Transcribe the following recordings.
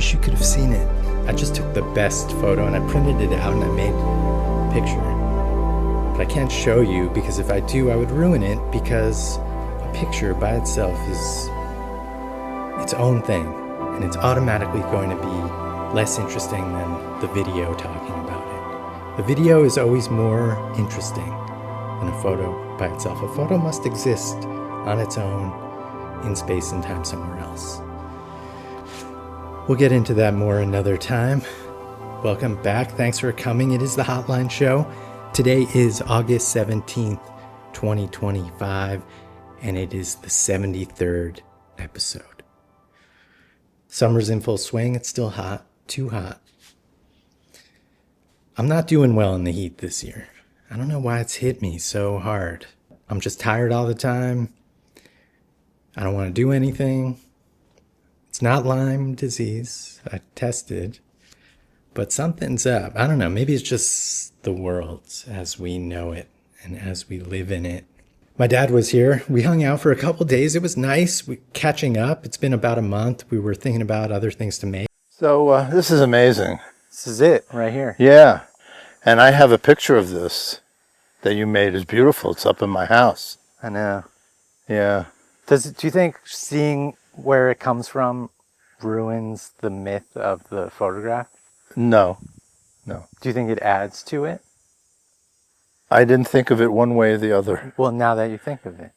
wish you could have seen it. I just took the best photo and I printed it out and I made a picture. But I can't show you because if I do, I would ruin it, because a picture by itself is its own thing, and it's automatically going to be less interesting than the video talking about it. The video is always more interesting than a photo by itself. A photo must exist on its own in space and time somewhere else. We'll get into that more another time. Welcome back. Thanks for coming. It is the Hotline Show. Today is August 17th, 2025, and it is the 73rd episode. Summer's in full swing. It's still hot, too hot. I'm not doing well in the heat this year. I don't know why it's hit me so hard. I'm just tired all the time. I don't want to do anything. It's not Lyme disease. I tested. But something's up. I don't know. Maybe it's just the world as we know it and as we live in it. My dad was here. We hung out for a couple days. It was nice. Catching up. It's been about a month. We were thinking about other things to make. So this is amazing. This is it right here. Yeah. And I have a picture of this that you made. It's beautiful. It's up in my house. I know. Yeah. Do you think seeing where it comes from ruins the myth of the photograph? No. Do you think it adds to it? I didn't think of it one way or the other. Well, now that you think of it.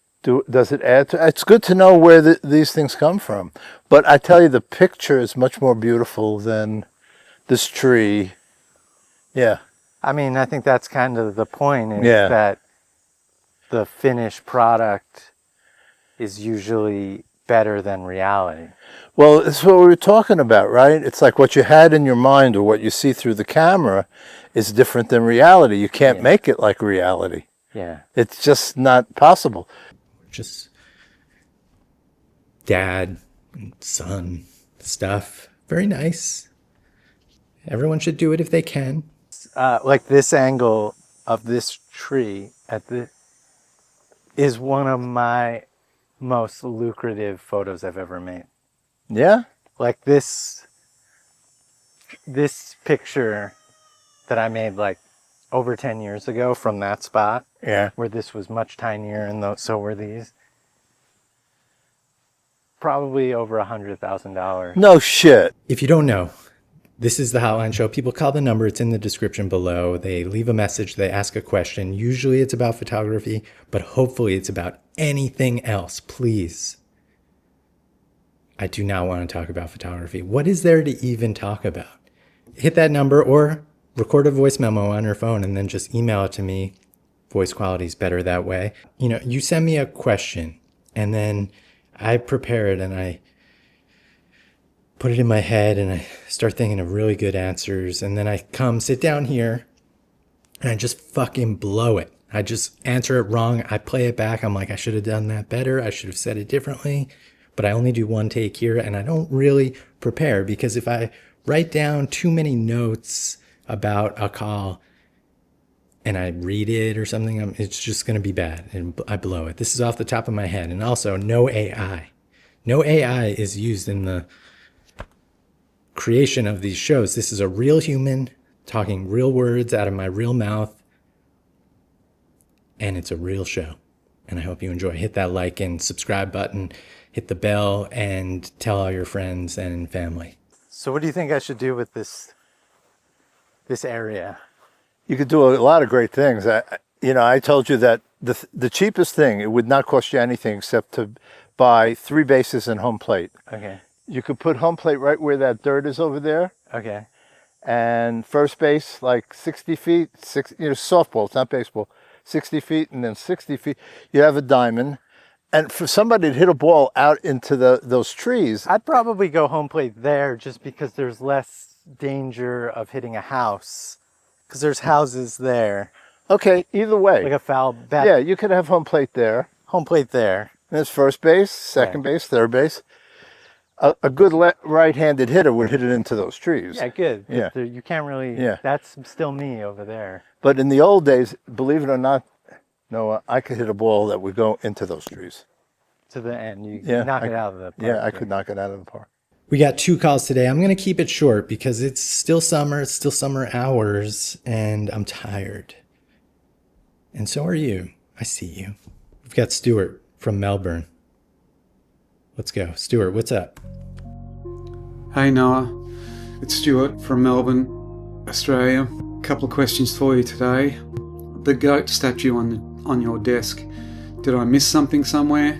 Does it add to it? It's good to know where these things come from. But I tell you, the picture is much more beautiful than this tree. Yeah. I mean, I think that's kind of the point, is Yeah. that the finished product is usually better than reality. Well, it's what we were talking about, right? It's like what you had in your mind or what you see through the camera is different than reality. You can't make it like reality. Yeah. It's just not possible. Just dad and son stuff. Very nice. Everyone should do it if they can. Like this angle of this tree is one of my most lucrative photos I've ever made. Yeah? Like this picture that I made like over 10 years ago from that spot. Yeah. Where this was much tinier and so were these. Probably over $100,000. No shit. If you don't know, this is the Hotline Show. People call the number. It's in the description below. They leave a message. They ask a question. Usually it's about photography, but hopefully it's about anything else. Please. I do not want to talk about photography. What is there to even talk about? Hit that number or record a voice memo on your phone and then just email it to me. Voice quality is better that way. You know, you send me a question and then I prepare it and I put it in my head and I start thinking of really good answers. And then I come sit down here and I just fucking blow it. I just answer it wrong. I play it back. I'm like, I should have done that better. I should have said it differently. But I only do one take here and I don't really prepare, because if I write down too many notes about a call and I read it or something, it's just going to be bad and I blow it. This is off the top of my head. And also no AI. No AI is used in the creation of these shows. This is a real human talking real words out of my real mouth. And it's a real show. And I hope you enjoy. Hit that like and subscribe button. Hit the bell and tell all your friends and family. So what do you think I should do with this area? You could do a lot of great things. I told you that the cheapest thing, it would not cost you anything except to buy 3 bases and home plate. Okay. You could put home plate right where that dirt is over there. Okay. And first base, like 60 feet, softball, it's not baseball, 60 feet, and then 60 feet, you have a diamond. And for somebody to hit a ball out into those trees. I'd probably go home plate there just because there's less danger of hitting a house. Because there's houses there. Okay, either way. Like a foul bat. Yeah, you could have home plate there. Home plate there. And there's first base, second base, third base. A good right-handed hitter would hit it into those trees. Yeah, good. Yeah. You can't really, that's still me over there. But in the old days, believe it or not, Noah, I could hit a ball that would go into those trees. To the end. You knock it out of the park. Yeah, I could knock it out of the park. We got 2 calls today. I'm going to keep it short because it's still summer hours, and I'm tired. And so are you. I see you. We've got Stuart from Melbourne. Let's go. Stuart, what's up? Hey Noah, it's Stuart from Melbourne, Australia. A couple of questions for you today. The goat statue on your desk, did I miss something somewhere?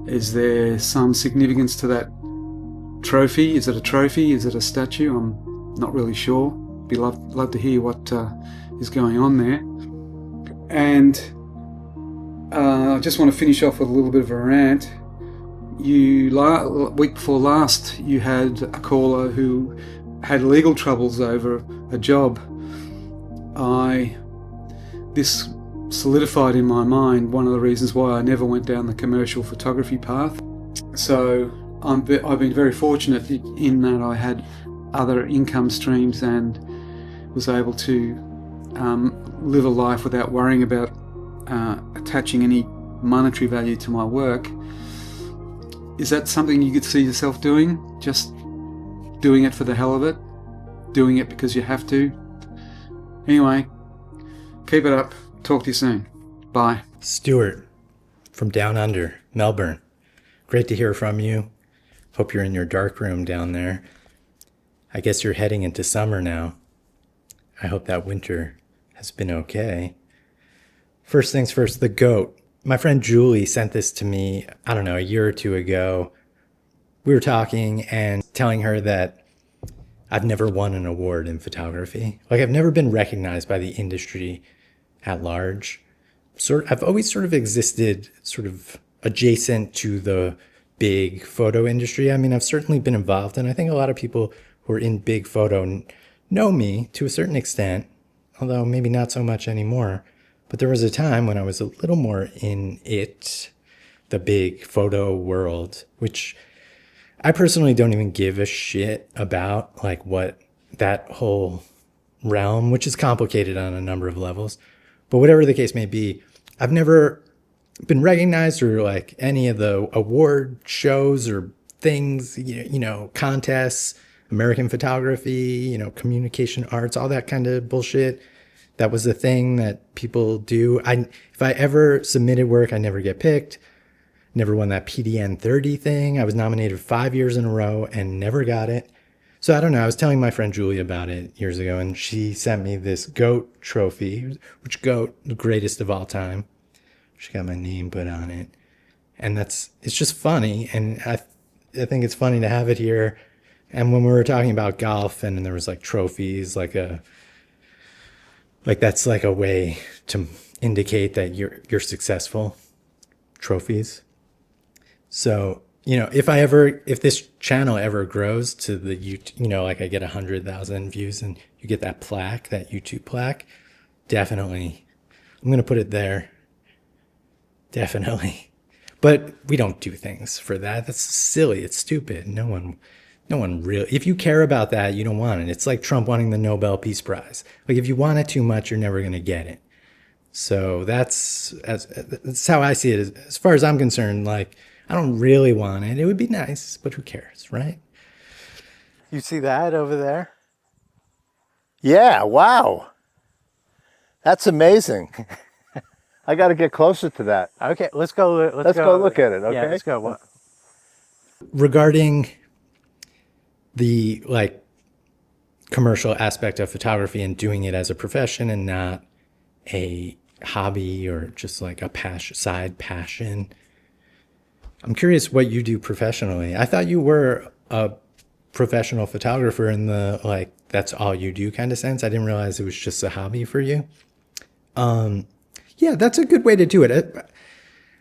Is there some significance to that trophy? Is it a trophy? Is it a statue? I'm not really sure. Be love to hear what is going on there. And I just want to finish off with a little bit of a rant. Week before last, you had a caller who had legal troubles over a job. This solidified in my mind one of the reasons why I never went down the commercial photography path. So I've been very fortunate in that I had other income streams and was able to live a life without worrying about attaching any monetary value to my work. Is that something you could see yourself doing? Just doing it for the hell of it? Doing it because you have to? Anyway, keep it up. Talk to you soon. Bye. Stuart from down under, Melbourne. Great to hear from you. Hope you're in your dark room down there. I guess you're heading into summer now. I hope that winter has been okay. First things first, the goat. My friend Julie sent this to me, I don't know, a year or two ago. We were talking and telling her that I've never won an award in photography. Like, I've never been recognized by the industry at large. I've always sort of existed sort of adjacent to the big photo industry. I mean, I've certainly been involved, and I think a lot of people who are in big photo know me to a certain extent, although maybe not so much anymore. But there was a time when I was a little more in the big photo world, which I personally don't even give a shit about, like what that whole realm, which is complicated on a number of levels. But whatever the case may be, I've never been recognized or like any of the award shows or things, contests, American photography, communication arts, all that kind of bullshit. That was the thing that people do. If I ever submitted work, I never get picked. Never won that PDN 30 thing. I was nominated 5 years in a row and never got it. So I don't know. I was telling my friend Julie about it years ago, and she sent me this goat trophy, which goat, the greatest of all time. She got my name put on it. And it's just funny. And I think it's funny to have it here. And when we were talking about golf and there was like trophies, like that's like a way to indicate that you're successful. Trophies. So, if this channel ever grows to the YouTube, like I get 100,000 views and you get that plaque, that YouTube plaque, definitely, I'm going to put it there. Definitely. But we don't do things for that. That's silly. It's stupid. No one really, if you care about that, you don't want it. It's like Trump wanting the Nobel Peace Prize. Like, if you want it too much, you're never going to get it. So that's how I see it. As far as I'm concerned, like, I don't really want it. It would be nice, but who cares, right? You see that over there? Yeah, wow. That's amazing. I got to get closer to that. Okay, let's go. Let's go look at it, okay? Yeah, let's go. Regarding the commercial aspect of photography and doing it as a profession and not a hobby or just like a side passion, I'm curious what you do professionally. I thought you were a professional photographer in the that's all you do kind of sense. I didn't realize it was just a hobby for you. Yeah, that's a good way to do it.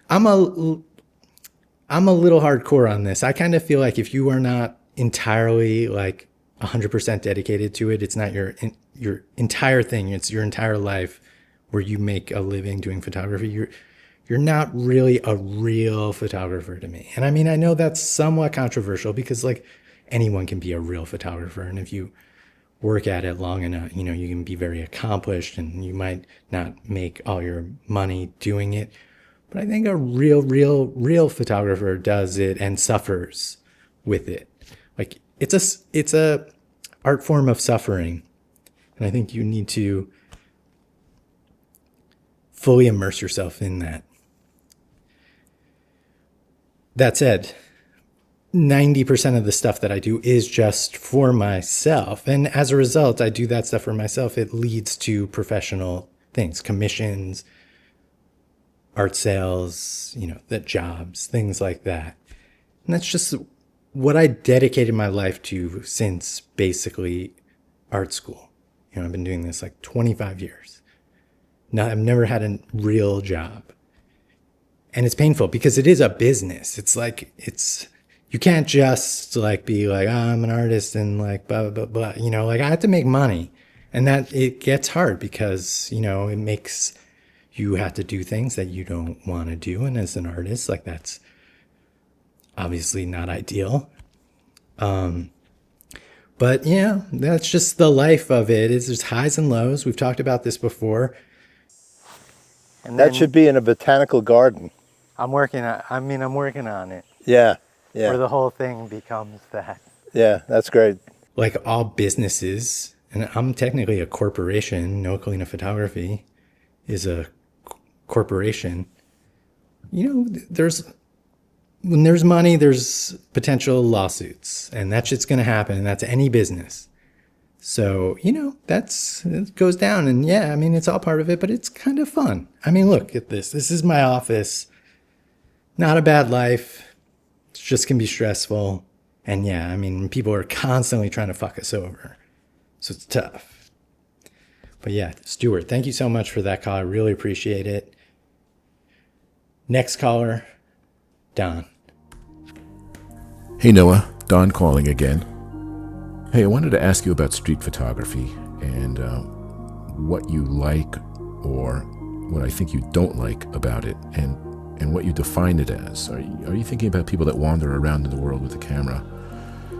I'm a little hardcore on this. I kind of feel like if you are not entirely 100% dedicated to it, it's not your entire thing. It's your entire life where you make a living doing photography. You're not really a real photographer to me. And I mean, I know that's somewhat controversial because anyone can be a real photographer. And if you work at it long enough, you can be very accomplished and you might not make all your money doing it. But I think a real photographer does it and suffers with it. Like it's a art form of suffering. And I think you need to fully immerse yourself in that. That said, 90% of the stuff that I do is just for myself. And as a result, I do that stuff for myself. It leads to professional things, commissions, art sales, the jobs, things like that. And that's just what I dedicated my life to since basically art school. I've been doing this like 25 years. Now, I've never had a real job. And it's painful because it is a business. You can't just like be like, oh, I'm an artist and like blah, blah, blah, blah. Like I have to make money. And that it gets hard because, it makes you have to do things that you don't want to do. And as an artist, like that's obviously not ideal. But yeah, that's just the life of it. It's just highs and lows. We've talked about this before. And That then should be in a botanical garden. I'm working on it. Yeah, Where the whole thing becomes that. yeah, that's great. Like all businesses, and I'm technically a corporation. No Kalina Photography is a corporation. When there's money, there's potential lawsuits, and that shit's gonna happen, and that's any business. So, it goes down, and yeah, it's all part of it, but it's kind of fun. Look at this. This is my office. Not a bad life. It just can be stressful. And yeah, people are constantly trying to fuck us over. So it's tough. But yeah, Stuart, thank you so much for that call. I really appreciate it. Next caller, Don. Hey Noah, Don calling again. Hey, I wanted to ask you about street photography and what you like or what I think you don't like about it and what you define it as. Are you thinking about people that wander around in the world with a camera,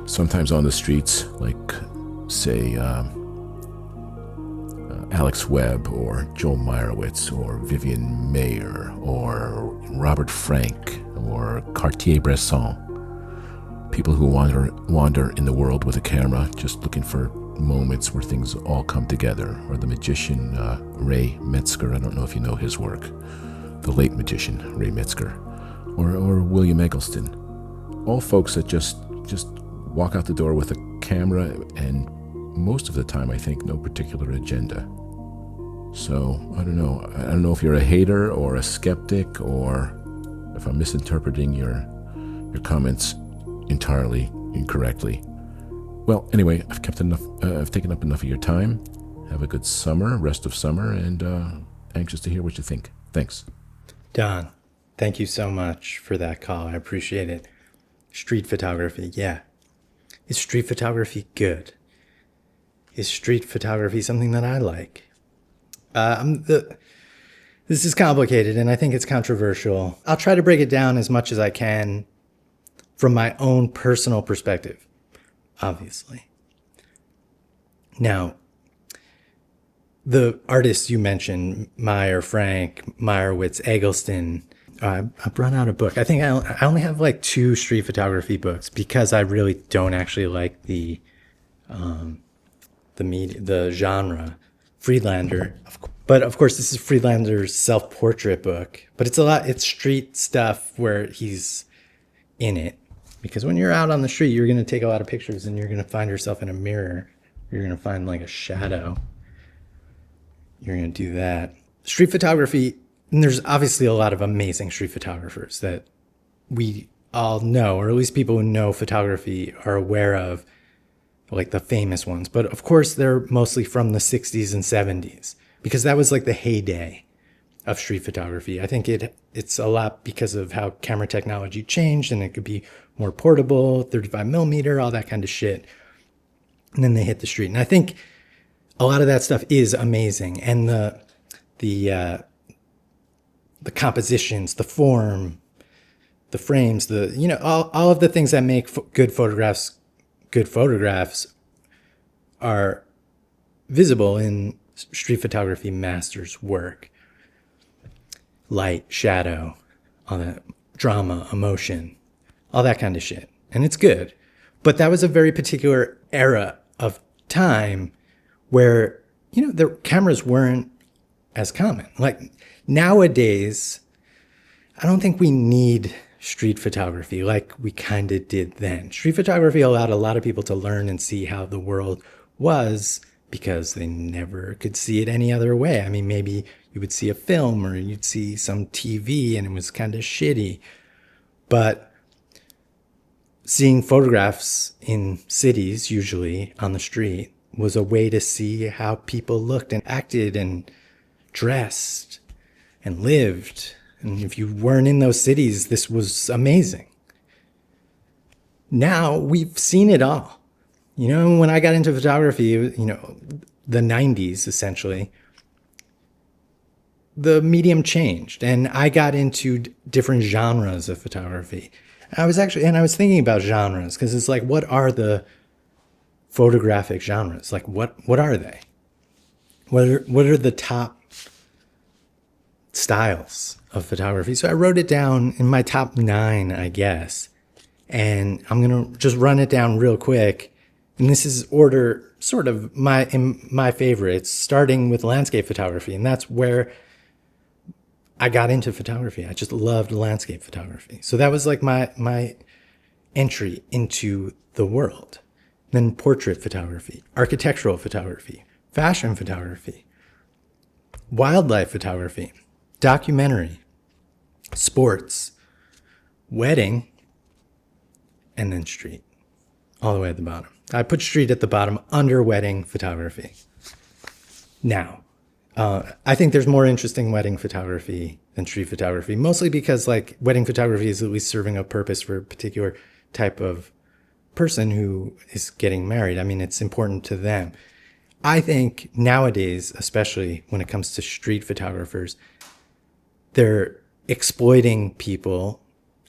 sometimes on the streets, like, say, Alex Webb or Joel Meyerowitz or Vivian Mayer or Robert Frank or Cartier-Bresson? People who wander in the world with a camera, just looking for moments where things all come together. Or the magician Ray Metzger, I don't know if you know his work, the late magician Ray Metzger, or William Eggleston. All folks that just walk out the door with a camera, and most of the time, I think, no particular agenda. So I don't know. I don't know if you're a hater or a skeptic, or if I'm misinterpreting your comments entirely incorrectly. Well, anyway, I've taken up enough of your time. Have a good summer, rest of summer, and anxious to hear what you think. Thanks. Don, thank you so much for that call. I appreciate it. Street photography, yeah. Is street photography good? Is street photography something that I like? This is complicated, and I think it's controversial. I'll try to break it down as much as I can from my own personal perspective, obviously. Now, the artists you mentioned, Meyer, Frank, Meyerowitz, Eggleston, I've run out of book. I think I only have like 2 street photography books because I really don't actually like the genre, Friedlander. But of course, this is Friedlander's self-portrait book. But it's street stuff where he's in it. Because when you're out on the street, you're going to take a lot of pictures and you're going to find yourself in a mirror. You're going to find like a shadow. You're going to do that. Street photography, and there's obviously a lot of amazing street photographers that we all know, or at least people who know photography are aware of, like the famous ones. But of course, they're mostly from the 60s and 70s because that was like the heyday of street photography. I think it's a lot because of how camera technology changed, and it could be more portable, 35 millimeter, all that kind of shit. And then they hit the street. And I think a lot of that stuff is amazing. And the compositions, the form, the frames, all of the things that make good photographs are visible in street photography masters' work. Light, shadow, all that drama, emotion, all that kind of shit. And it's good. But that was a very particular era of time where, the cameras weren't as common. Like nowadays, I don't think we need street photography like we kind of did then. Street photography allowed a lot of people to learn and see how the world was because they never could see it any other way. I mean, maybe you would see a film or you'd see some TV and it was kind of shitty. But seeing photographs in cities, usually on the street, was a way to see how people looked and acted and dressed and lived. And if you weren't in those cities, this was amazing. Now we've seen it all. When I got into photography, the 90s essentially, the medium changed and I got into different genres of photography. I was thinking about genres because it's like, what are the photographic genres? Like, what are they? What are the top styles of photography? So I wrote it down in my top 9, I guess. And I'm going to just run it down real quick. And this is order sort of my favorites, starting with landscape photography. And that's where I got into photography. I just loved landscape photography. So that was like my entry into the world. Then portrait photography, architectural photography, fashion photography, wildlife photography, documentary, sports, wedding, and then street, all the way at the bottom. I put street at the bottom under wedding photography. Now, I think there's more interesting wedding photography than street photography, mostly because like wedding photography is at least serving a purpose for a particular type of person who is getting married. I mean, it's important to them. I think nowadays, especially when it comes to street photographers, they're exploiting people.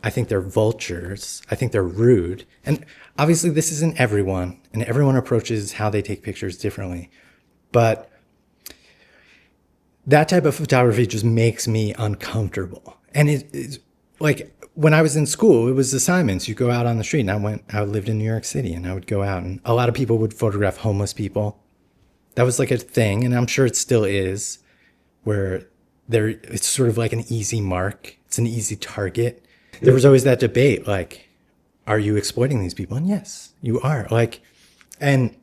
I think they're vultures. I think they're rude. And obviously this isn't everyone, and everyone approaches how they take pictures differently. But that type of photography just makes me uncomfortable. And it's like when I was in school, it was assignments. You go out on the street, and I lived in New York City, and I would go out, and a lot of people would photograph homeless people. That was like a thing, and I'm sure it still is, where it's sort of like an easy mark. It's an easy target. There was always that debate, like, are you exploiting these people? And yes, you are. Like, and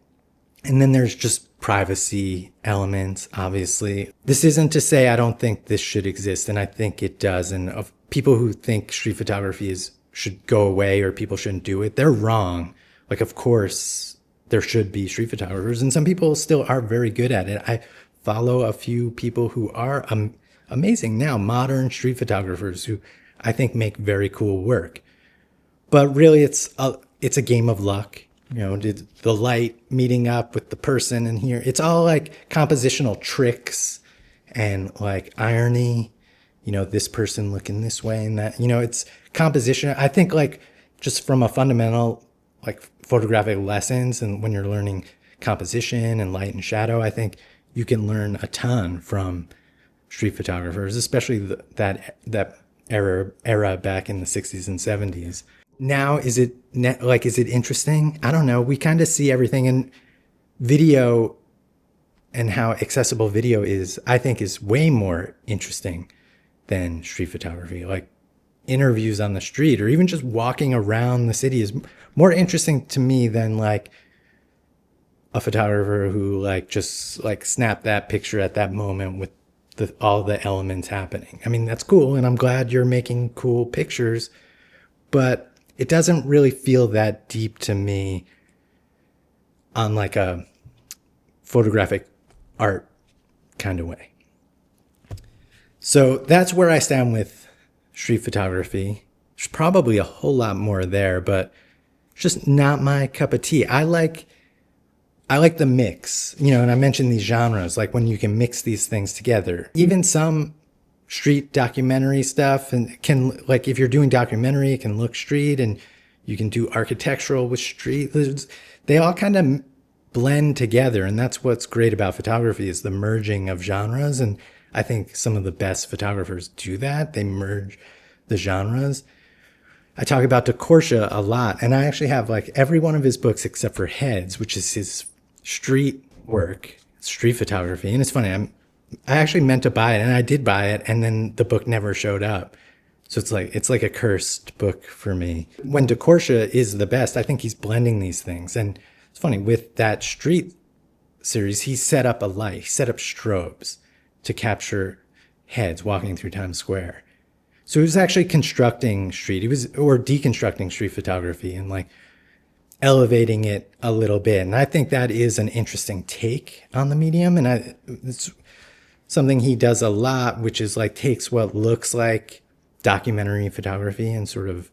then there's just privacy elements, obviously. This isn't to say I don't think this should exist, and I think it does. And of people who think street photography should go away or people shouldn't do it, they're wrong. Like, of course, there should be street photographers, and some people still are very good at it. I follow a few people who are amazing now, modern street photographers who I think make very cool work. But really, it's a game of luck. Did the light meeting up with the person in here? It's all like compositional tricks and like irony. This person looking this way and that. It's composition. I think like just from a fundamental like photographic lessons, and when you're learning composition and light and shadow, I think you can learn a ton from street photographers, especially that era back in the 60s and 70s. Now, is it interesting? I don't know. We kind of see everything in video, and how accessible video is, I think, is way more interesting than street photography. Like interviews on the street or even just walking around the city is more interesting to me than like a photographer who like just like snapped that picture at that moment with all the elements happening. I mean, that's cool, and I'm glad you're making cool pictures, but it doesn't really feel that deep to me on like a photographic art kind of way. So that's where I stand with street photography. There's probably a whole lot more there, but it's just not my cup of tea. I like the mix, and I mentioned these genres, like when you can mix these things together. Even some street documentary stuff, and can, like, if you're doing documentary, it can look street, and you can do architectural with street. They all kind of blend together, and that's what's great about photography, is the merging of genres. And I think some of the best photographers do that. They merge the genres. I talk about DeCorsia a lot, and I actually have like every one of his books except for Heads, which is his street work, street photography. And it's funny, I actually meant to buy it, and I did buy it, and then the book never showed up. So it's like a cursed book for me. When DeCorsia is the best, I think he's blending these things. And it's funny, with that street series, he set up a light, he set up strobes to capture heads walking through Times Square. So he was actually constructing deconstructing street photography and like elevating it a little bit. And I think that is an interesting take on the medium. And it's something he does a lot, which is like takes what looks like documentary photography and sort of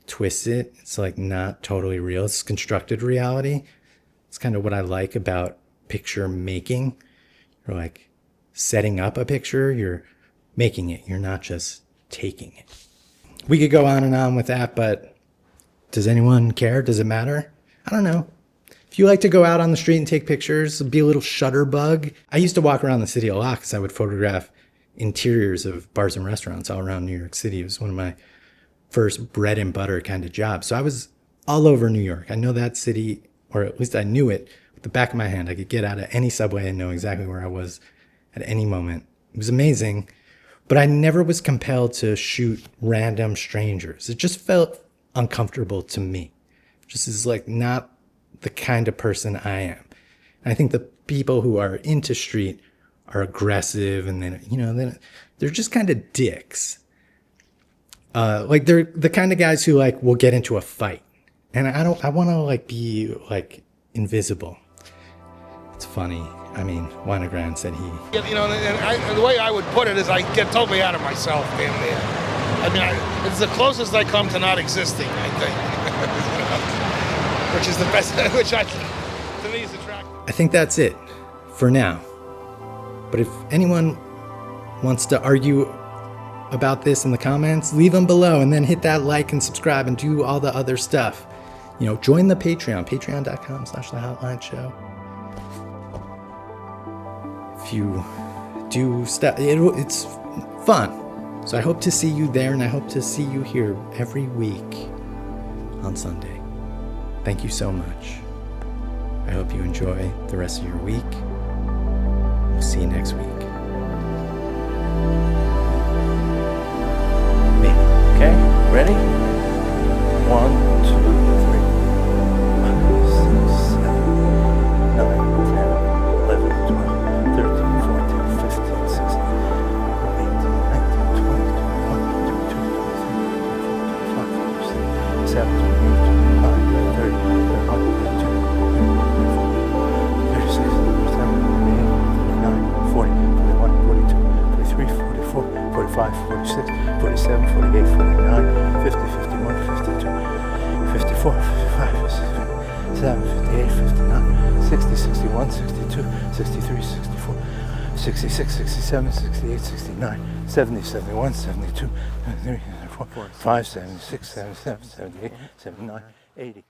twists it. It's like not totally real. It's constructed reality. It's kind of what I like about picture making. You're like setting up a picture, you're making it. You're not just taking it. We could go on and on with that, but does anyone care? Does it matter? I don't know. If you like to go out on the street and take pictures, be a little shutterbug. I used to walk around the city a lot because I would photograph interiors of bars and restaurants all around New York City. It was one of my first bread and butter kind of jobs. So I was all over New York. I know that city, or at least I knew it with the back of my hand. I could get out of any subway and know exactly where I was at any moment. It was amazing. But I never was compelled to shoot random strangers. It just felt uncomfortable to me. Just is like not the kind of person I am. And I think the people who are into street are aggressive, and then they're just kind of dicks. Like they're the kind of guys who like will get into a fight, and I want to like be like invisible. It's funny. I mean, Winogrand said he. The way I would put it is I get totally out of myself, damn near. I mean, it's the closest I come to not existing, I think. Which is the best, to me is attractive. I think that's it for now. But if anyone wants to argue about this in the comments, leave them below, and then hit that like and subscribe and do all the other stuff. Join the Patreon, patreon.com/thehotline show. If you do stuff, it's fun. So I hope to see you there, and I hope to see you here every week on Sunday. Thank you so much. I hope you enjoy the rest of your week. We'll see you next week. Me. Okay, ready? 1, 2, 3. 5, 6, 7, 9, 10, 11, 12, 13, 14, 15, 16, 18, 19, 20, 21, 22, 23, 24, 25, 26, 27, 28, 29, 30, 31, 32, 36, 37, 39, 40, 41, 42, 43, 44, 45, 46, 47, 48, 49, 50, 51, 52, 54, 55, 57, 58, 59, 60, 61, 62, 63, 64, 66, 67, 68, 69, 70, 71, 72, 73, 74, 75, 76, 77, 78, 79, 80.